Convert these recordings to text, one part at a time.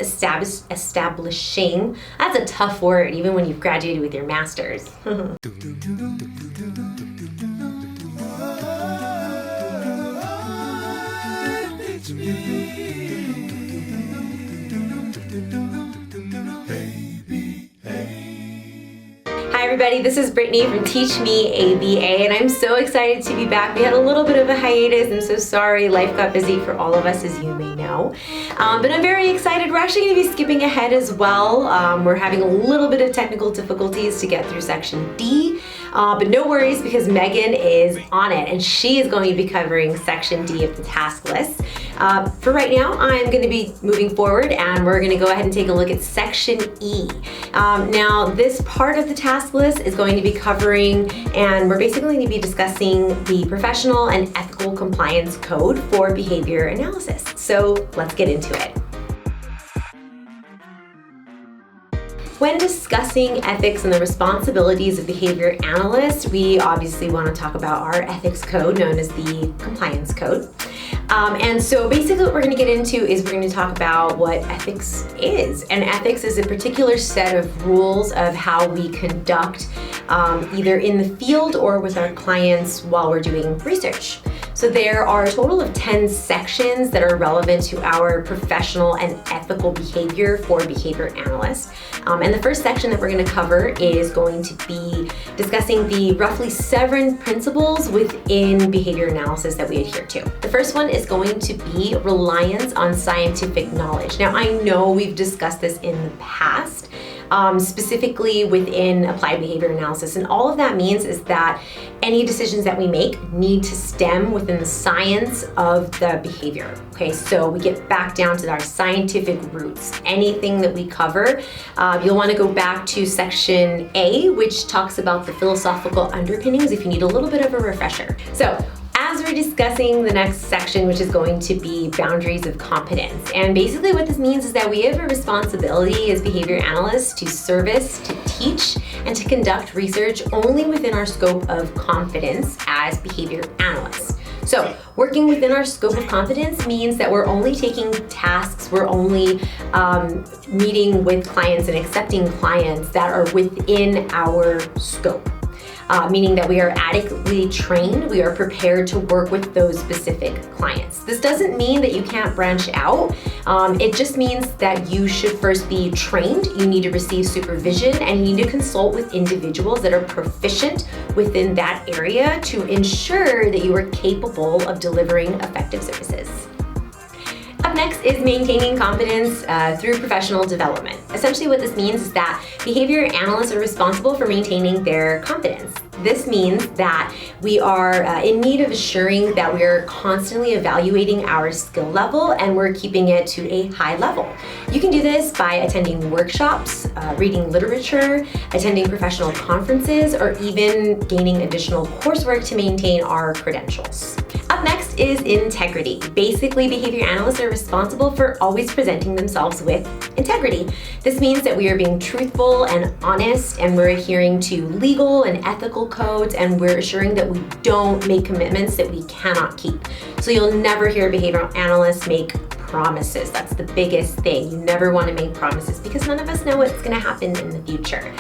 establishing, that's a tough word, even when you've graduated with your master's. Hi everybody, this is Brittany from Teach Me ABA, and I'm so excited to be back. We had a little bit of a hiatus. I'm so sorry. Life got busy for all of us, as you may know. But I'm very excited. We're actually going to be skipping ahead as well. We're having a little bit of technical difficulties to get through section D. But no worries, because Megan is on it, and she is going to be covering section D of the task list. For right now, I'm going to be moving forward, and we're going to go ahead and take a look at section E. Now, this part of the task list is going to be covering, and we're basically going to be discussing the professional and ethical compliance code for behavior analysis. So let's get into it. When discussing ethics and the responsibilities of behavior analysts, we obviously want to talk about our ethics code, known as the compliance code. And so basically what we're going to get into is we're going to talk about what ethics is. And ethics is a particular set of rules of how we conduct either in the field or with our clients while we're doing research. So there are a total of 10 sections that are relevant to our professional and ethical behavior for behavior analysts. And the first section that we're going to cover is going to be discussing the roughly 7 principles within behavior analysis that we adhere to. The first one is going to be reliance on scientific knowledge. Now, I know we've discussed this in the past, specifically within applied behavior analysis. And all of that means is that any decisions that we make need to stem within the science of the behavior. Okay, so we get back down to our scientific roots. Anything that we cover, you'll want to go back to section A, which talks about the philosophical underpinnings if you need a little bit of a refresher. So, as we're discussing the next section, which is going to be boundaries of competence. And basically what this means is that we have a responsibility as behavior analysts to service, to teach, and to conduct research only within our scope of competence as behavior analysts. So working within our scope of competence means that we're only taking tasks, we're only meeting with clients and accepting clients that are within our scope. Meaning that we are adequately trained, we are prepared to work with those specific clients. This doesn't mean that you can't branch out. It just means that you should first be trained, you need to receive supervision, and you need to consult with individuals that are proficient within that area to ensure that you are capable of delivering effective services. Up next is maintaining competence through professional development. Essentially what this means is that behavior analysts are responsible for maintaining their competence. This means that we are in need of assuring that we are constantly evaluating our skill level and we're keeping it to a high level. You can do this by attending workshops, reading literature, attending professional conferences, or even gaining additional coursework to maintain our credentials. Up next is integrity. Basically, behavior analysts are responsible for always presenting themselves with integrity. This means that we are being truthful and honest, and we're adhering to legal and ethical codes, and we're assuring that we don't make commitments that we cannot keep. So you'll never hear a behavioral analyst make promises. That's the biggest thing. You never want to make promises because none of us know what's going to happen in the future.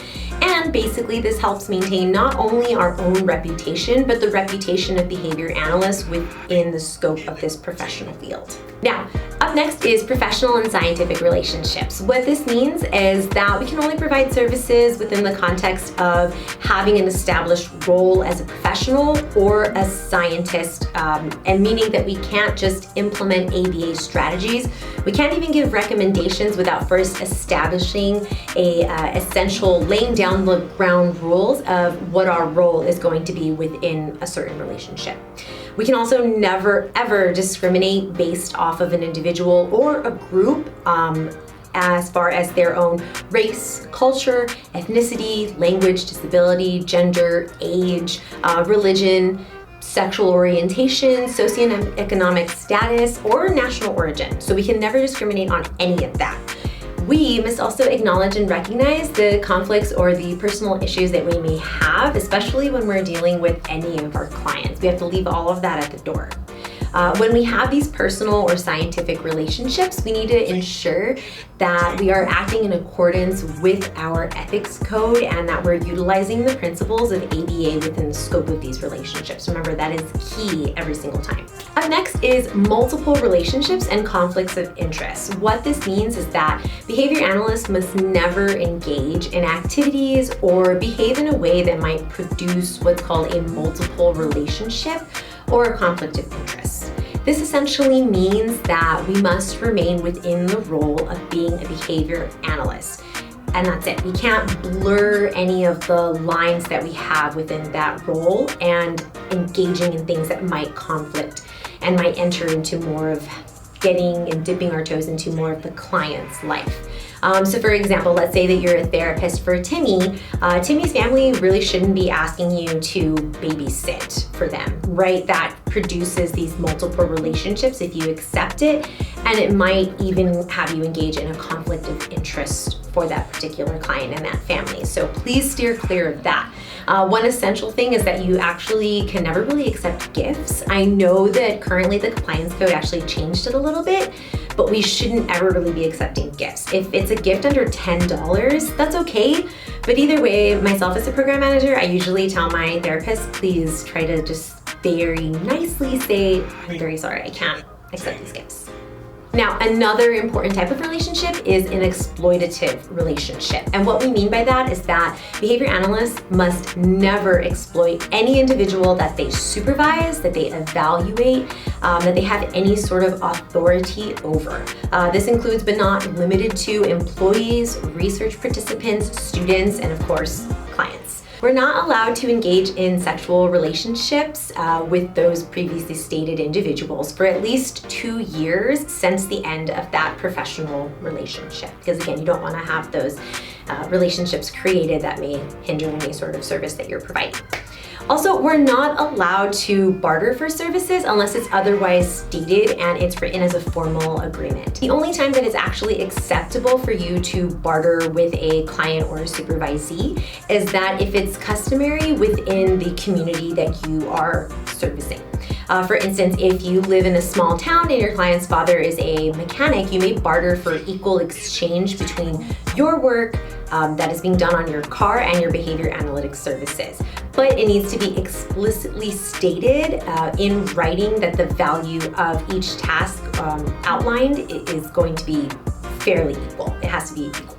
And basically this helps maintain not only our own reputation, but the reputation of behavior analysts within the scope of this professional field. Now, up next is professional and scientific relationships. What this means is that we can only provide services within the context of having an established role as a professional or a scientist, and meaning that we can't just implement ABA strategies. We can't even give recommendations without first establishing laying down the ground rules of what our role is going to be within a certain relationship. We can also never, ever discriminate based off of an individual or a group as far as their own race, culture, ethnicity, language, disability, gender, age, religion, sexual orientation, socioeconomic status, or national origin. So we can never discriminate on any of that. We must also acknowledge and recognize the conflicts or the personal issues that we may have, especially when we're dealing with any of our clients. We have to leave all of that at the door. When we have these personal or scientific relationships, we need to ensure that we are acting in accordance with our ethics code and that we're utilizing the principles of ABA within the scope of these relationships. Remember, that is key every single time. Up next is multiple relationships and conflicts of interest. What this means is that behavior analysts must never engage in activities or behave in a way that might produce what's called a multiple relationship or a conflict of interest. This essentially means that we must remain within the role of being a behavior analyst. And that's it. We can't blur any of the lines that we have within that role and engaging in things that might conflict and might enter into more of getting and dipping our toes into more of the client's life. So for example, let's say that you're a therapist for Timmy. Timmy's family really shouldn't be asking you to babysit for them, right? That produces these multiple relationships if you accept it, and it might even have you engage in a conflict of interest for that particular client and that family. So please steer clear of that. One essential thing is that you actually can never really accept gifts. I know that currently the compliance code actually changed it a little bit, but we shouldn't ever really be accepting gifts. If it's a gift under $10, that's okay. But either way, myself as a program manager, I usually tell my therapist, please try to just very nicely say, I'm very sorry, I can't accept these gifts. Now, another important type of relationship is an exploitative relationship. And what we mean by that is that behavior analysts must never exploit any individual that they supervise, that they evaluate, that they have any sort of authority over. This includes but not limited to employees, research participants, students, and of course, clients. We're not allowed to engage in sexual relationships with those previously stated individuals for at least 2 years since the end of that professional relationship. Because again, you don't want to have those relationships created that may hinder any sort of service that you're providing. Also, we're not allowed to barter for services unless it's otherwise stated and it's written as a formal agreement. The only time that it's actually acceptable for you to barter with a client or a supervisee is that if it's customary within the community that you are servicing. For instance, if you live in a small town and your client's father is a mechanic, you may barter for equal exchange between your work that is being done on your car and your behavior analytics services. But it needs to be explicitly stated in writing that the value of each task outlined is going to be fairly equal. It has to be equal.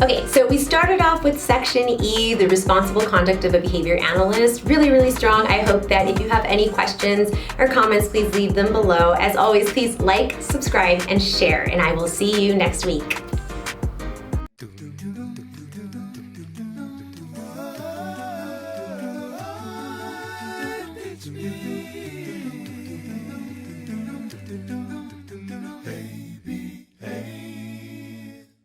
Okay, so we started off with section E, the responsible conduct of a behavior analyst. Really, really strong. I hope that if you have any questions or comments, please leave them below. As always, please like, subscribe, and share, and I will see you next week. To me.